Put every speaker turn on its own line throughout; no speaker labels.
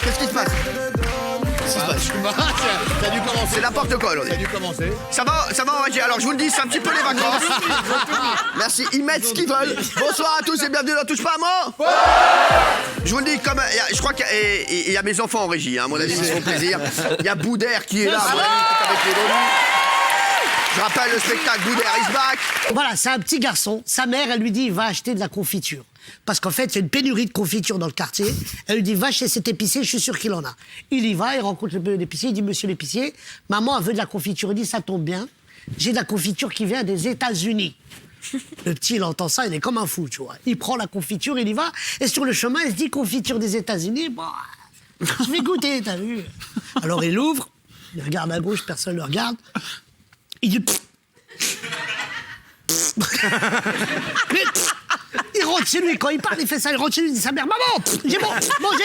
Qu'est-ce qui se passe?
T'as dû commencer.
C'est n'importe quoi, là.
T'as dû commencer.
Ça va en régie. Alors, je vous le dis, c'est un petit peu les vacances. Merci, ils mettent ce qu'ils veulent. Bonsoir à tous et bienvenue dans Touche pas à moi. Je vous le dis, comme je crois qu'il y a mes enfants en régie, hein, à mon avis, ils se font plaisir. Il y a Boudère qui est là, à mon avis, avec les données. Je rappelle le spectacle Boudère is back.
Voilà, c'est un petit garçon. Sa mère, elle lui dit, va acheter de la confiture. Parce qu'en fait, il y a une pénurie de confiture dans le quartier. Elle lui dit, va chez cet épicier, je suis sûr qu'il en a. Il y va, il rencontre l'épicier, il dit, monsieur l'épicier, maman elle veut de la confiture. Il dit, ça tombe bien, j'ai de la confiture qui vient des États-Unis. Le petit, il entend ça, il est comme un fou, tu vois. Il prend la confiture, il y va, et sur le chemin, il se dit, confiture des États-Unis, bon, je vais goûter, t'as vu. Alors il ouvre, il regarde à gauche, personne ne le regarde. Il dit, il rentre chez lui, quand il parle, il fait ça, il rentre chez lui, il dit sa mère, maman, j'ai mangé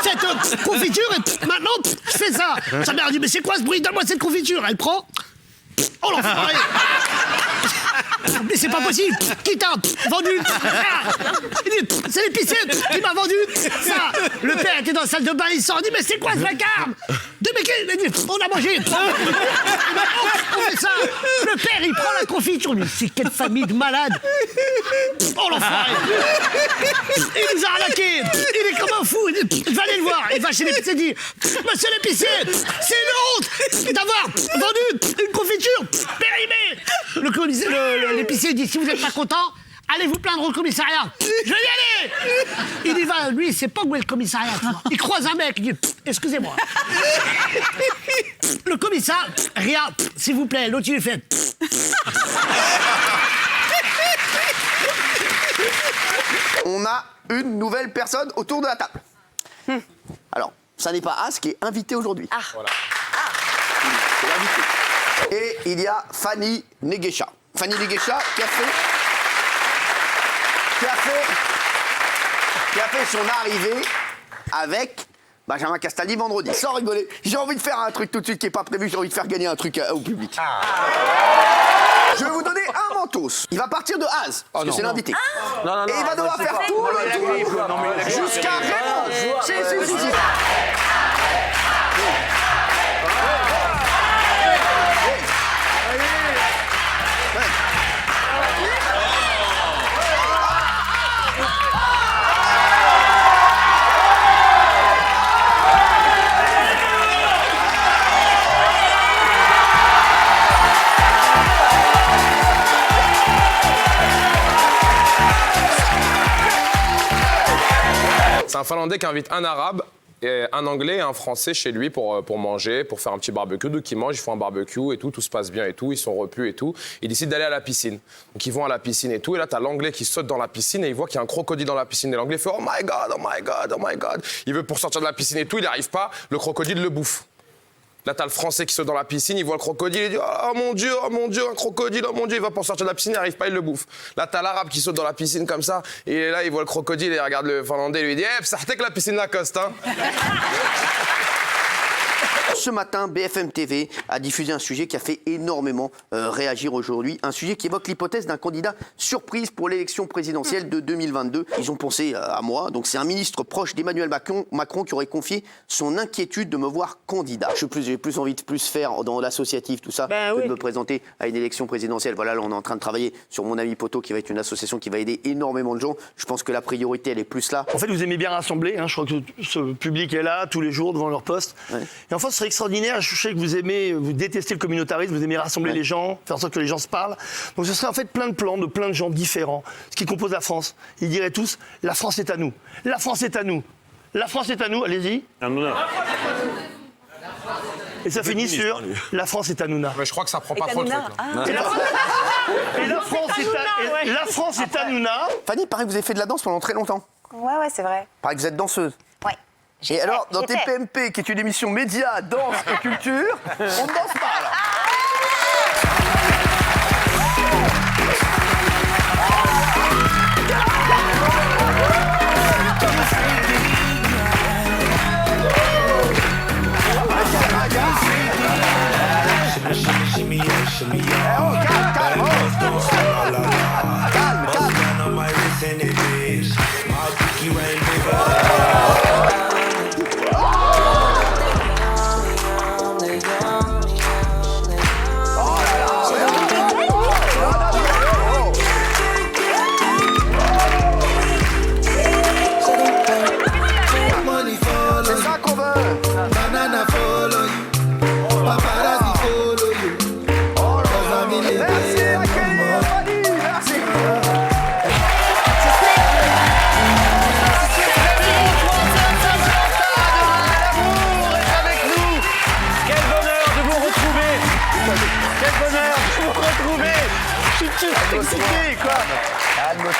cette confiture et maintenant je fais ça. Sa mère dit, mais c'est quoi ce bruit? Donne-moi cette confiture. Elle prend, oh l'enfoiré. Mais c'est pas possible, qui t'a vendu ça? Il dit, c'est l'épicier qui m'a vendu ça. Le père était dans la salle de bain, il sort, il dit, mais c'est quoi ce vacarme? Il dit, on a mangé. On fait ça. Le père, il prend la confiture, lui, c'est quelle famille de malades. Oh l'enfoiré. Il nous a arnaqués. Il est comme un fou. Il dit, je vais aller le voir. Il va chez l'épicier, il dit, monsieur l'épicier, c'est une honte d'avoir vendu une confiture périmée. L'épicier dit, si vous n'êtes pas content, allez vous plaindre au commissariat. Je vais y aller. Il y va, lui, il sait pas où est le commissariat. Il croise un mec, il dit, excusez-moi. Le commissaire, rien, s'il vous plaît. L'autre, il lui fait.
On a une nouvelle personne autour de la table. Alors, ça n'est pas As qui est invité aujourd'hui.
Ah.
Voilà. C'est l'invité. Et il y a Fanny Neguesha. Fanny Neguesha qui a fait son arrivée avec Benjamin Castaldi vendredi. Sans rigoler, j'ai envie de faire un truc tout de suite qui n'est pas prévu, j'ai envie de faire gagner un truc au public. Je vais vous donner un mentos. Il va partir de Az, parce que c'est l'invité. Et il va devoir faire tout le tour jusqu'à Raymond. Si.
C'est un Finlandais qui invite un Arabe, et un Anglais et un Français chez lui pour manger, pour faire un petit barbecue. Donc ils mangent, ils font un barbecue et tout se passe bien et tout, ils sont repus et tout. Ils décident d'aller à la piscine. Donc ils vont à la piscine et tout, et là t'as l'Anglais qui saute dans la piscine et il voit qu'il y a un crocodile dans la piscine. Et l'Anglais fait « Oh my God, oh my God, oh my God ». Il veut pour sortir de la piscine et tout, il n'y arrive pas, le crocodile le bouffe. Là, t'as le Français qui saute dans la piscine, il voit le crocodile, il dit « Oh mon Dieu, un crocodile, oh mon Dieu ». Il va pour sortir de la piscine, il n'arrive pas, il le bouffe. Là, t'as l'Arabe qui saute dans la piscine comme ça, et là, il voit le crocodile, et il regarde le Finlandais, il lui dit « Eh, ça que la piscine Lacoste, hein ».
Ce matin, BFM TV a diffusé un sujet qui a fait énormément réagir aujourd'hui. Un sujet qui évoque l'hypothèse d'un candidat surprise pour l'élection présidentielle de 2022. Ils ont pensé à moi. Donc c'est un ministre proche d'Emmanuel Macron qui aurait confié son inquiétude de me voir candidat. J'ai plus envie de faire dans l'associatif, tout ça, que de me présenter à une élection présidentielle. Voilà, là on est en train de travailler sur Mon Ami Poto, qui va être une association qui va aider énormément de gens. Je pense que la priorité, elle est plus là.
En fait, vous aimez bien rassembler. Hein, je crois que ce public est là tous les jours devant leur poste. Ouais. Et en fait, ce serait extraordinaire. Je sais que vous détestez le communautarisme, vous aimez rassembler les gens, faire en sorte que les gens se parlent. Donc ce serait en fait plein de plans de plein de gens différents, ce qui compose la France. Ils diraient tous, la France est à nous. La France est à nous. La France est à nous, allez-y. Et ça finit sur la France est à nous.
Mais je crois que ça prend pas trop le truc.
Et la France est à nous.
Fanny, il paraît que vous avez fait de la danse pendant très longtemps.
Ouais, c'est vrai.
Il paraît que vous êtes danseuse.
Ouais.
Et alors, dans TPMP, qui est une émission média, danse et culture, on ne danse pas, là.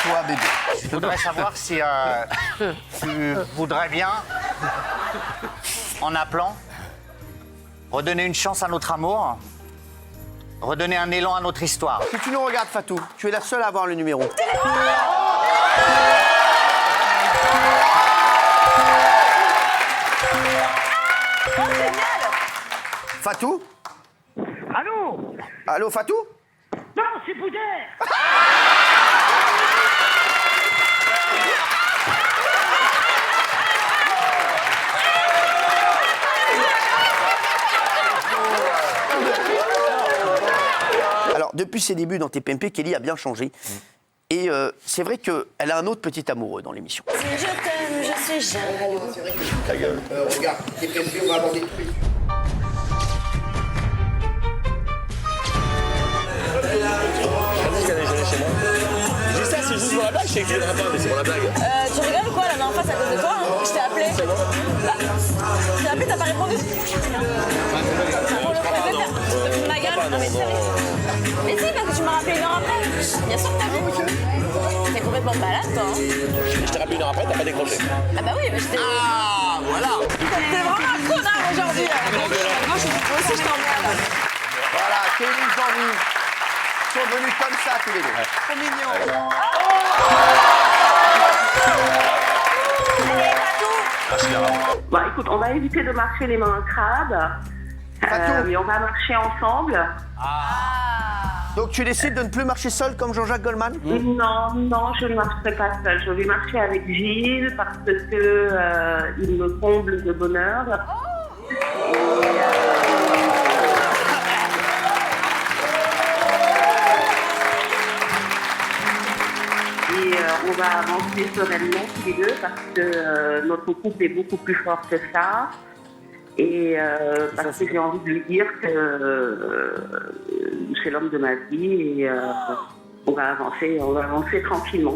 toi, bébé.
Je voudrais savoir si tu voudrais bien, en appelant, redonner une chance à notre amour, redonner un élan à notre histoire.
Si tu nous regardes, Fatou, tu es la seule à avoir le numéro. Fatou?
Allô?
Allô, Fatou?
Non, c'est Boudère.
Alors, depuis ses débuts dans TPMP, Kelly a bien changé. Et c'est vrai qu'elle a un autre petit amoureux dans l'émission.
Si je t'aime, je suis jaloux.
Ta gueule. Regarde, TPMP, on va aborder tous les...
J'ai ça, c'est juste pour la blague, je sais que tu viendras pas, mais c'est pour la blague.
Tu rigoles ou quoi? La dernière fois, c'est à cause de toi. Hein. Je t'ai appelé.
C'est bon.
Je t'ai appelé, t'as pas répondu. Pour le prestataire. Tu te fous de ma gueule? Non, mais sérieux. Mais si, parce que tu m'as rappelé 1 heure après. Bien sûr que t'as vu. T'es complètement malade, toi. Hein.
Je t'ai rappelé 1 heure après, t'as pas décroché.
Ah bah oui, mais j'étais...
Ah, voilà.
T'es vraiment un connard aujourd'hui. Moi aussi, je t'emmerde.
Voilà, Kelly et Jean-Louis sont venus comme ça, tous les deux. Trop mignons.
Bon, écoute, on va éviter de marcher les mains crades. Mais on va marcher ensemble.
Donc tu décides de ne plus marcher seul comme Jean-Jacques Goldman?
Non, non, je ne marcherai pas seule. Je vais marcher avec Gilles parce que il me comble de bonheur. Et on va avancer sereinement tous les deux parce que notre couple est beaucoup plus fort que ça. Et parce que j'ai envie de lui dire que c'est l'homme de ma vie et on va avancer tranquillement.